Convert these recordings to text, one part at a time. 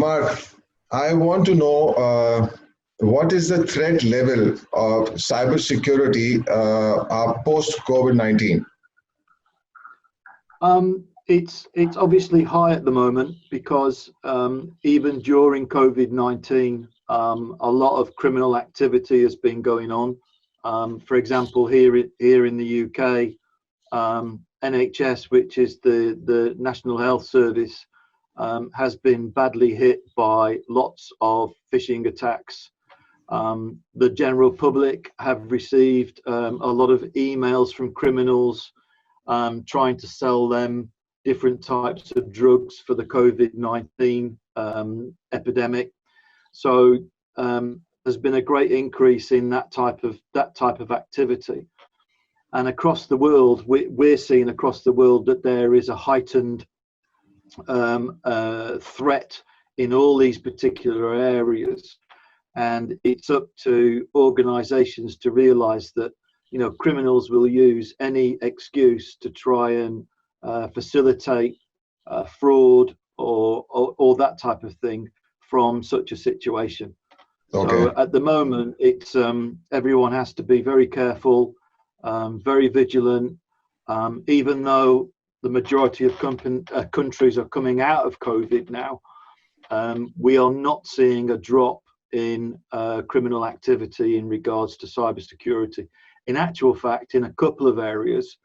Mark, I want to know what is the threat level of cybersecurity post COVID-19? It's obviously high at the moment because even during COVID-19, a lot of criminal activity has been going on. For example, here in the UK, NHS, which is the National Health Service, has been badly hit by lots of phishing attacks. The general public have received a lot of emails from criminals trying to sell them different types of drugs for the COVID-19 epidemic. So there's been a great increase in that type of activity. And across the world, we're seeing across the world that there is a heightened threat in all these particular areas. And it's up to organizations to realize that, you know, criminals will use any excuse to try and facilitate fraud or that type of thing from such a situation. Okay. So at the moment, it's everyone has to be very careful, very vigilant. Even though the majority of countries are coming out of COVID now, we are not seeing a drop in criminal activity in regards to cybersecurity. In actual fact, in a couple of areas,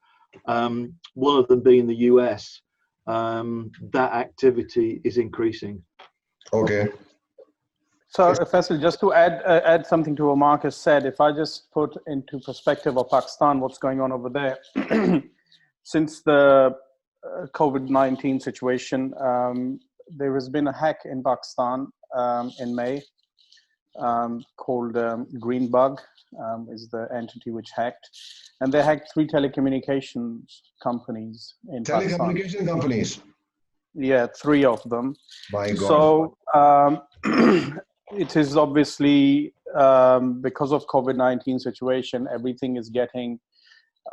one of them being the US, that activity is increasing. Okay. So, Faisal, just to add something to what Marcus said, if I just put into perspective of Pakistan, what's going on over there, since the COVID-19 situation, there has been a hack in Pakistan in May called Green Bug is the entity which hacked, and they hacked 3 telecommunications companies in Pakistan. Telecommunication companies? Yeah, 3 of them. My God. So it is obviously because of COVID-19 situation, everything is getting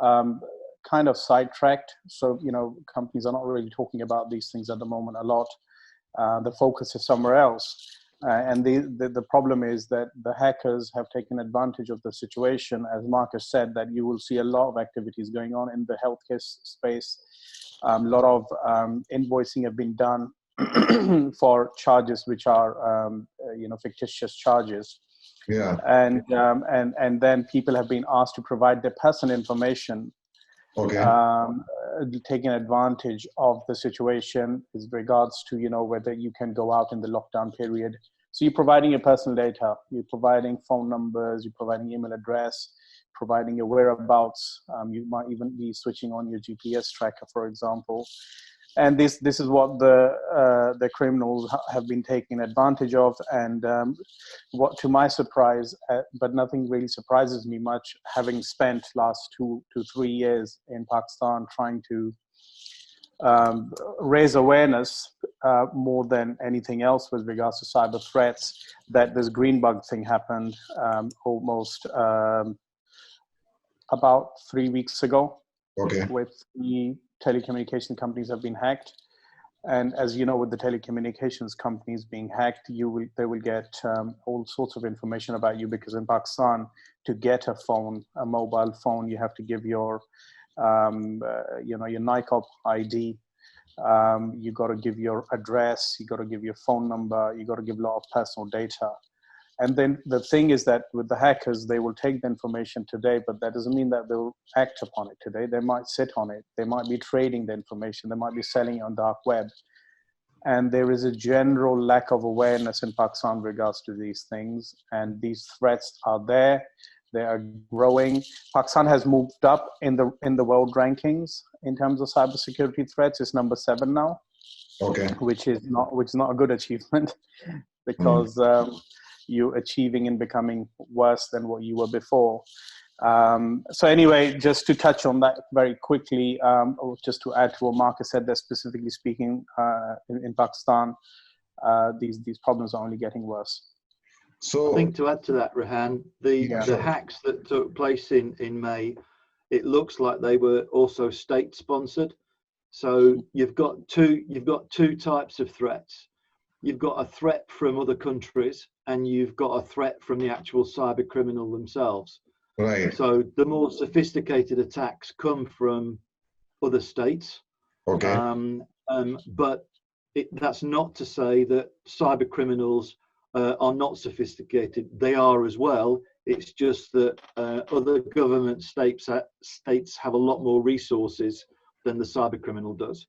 kind of sidetracked. So, you know, companies are not really talking about these things at the moment a lot. The focus is somewhere else. And the problem is that the hackers have taken advantage of the situation. As Marcus said, that you will see a lot of activities going on in the healthcare space. A lot of invoicing have been done for charges which are, you know, fictitious charges. Yeah. And then people have been asked to provide their personal information. Okay. Taking advantage of the situation with regards to, you know, whether you can go out in the lockdown period. So you're providing your personal data, you're providing phone numbers, you're providing email address, providing your whereabouts. You might even be switching on your GPS tracker, for example. And this is what the criminals have been taking advantage of. And what, to my surprise, but nothing really surprises me much, having spent last 2 to 3 years in Pakistan trying to raise awareness more than anything else with regards to cyber threats, that this green bug thing happened almost about 3 weeks ago. Okay. With the telecommunication companies have been hacked. And as you know, with the telecommunications companies being hacked, they will get all sorts of information about you, because in Pakistan, to get a phone, a mobile phone, you have to give your, you know, your NICOP ID. You got to give your address. You got to give your phone number. You got to give a lot of personal data. And then the thing is that with the hackers, they will take the information today, but that doesn't mean that they'll act upon it today. They might sit on it. They might be trading the information. They might be selling it on dark web. And there is a general lack of awareness in Pakistan in regards to these things. And these threats are there. They are growing. Pakistan has moved up in the world rankings in terms of cybersecurity threats. It's number 7 now. Okay. Which is not a good achievement, because you're achieving and becoming worse than what you were before. So anyway, just to touch on that very quickly, or just to add to what Marcus said, that specifically speaking, in Pakistan, these problems are only getting worse. So I think to add to that, Rehan, the hacks that took place in May, it looks like they were also state sponsored. So you've got two types of threats. you've got a threat from other countries, and you've got a threat from the actual cyber criminal themselves. Right. So the more sophisticated attacks come from other states. Okay. But that's not to say that cyber criminals are not sophisticated. They are as well. It's just that other government states have a lot more resources than the cyber criminal does.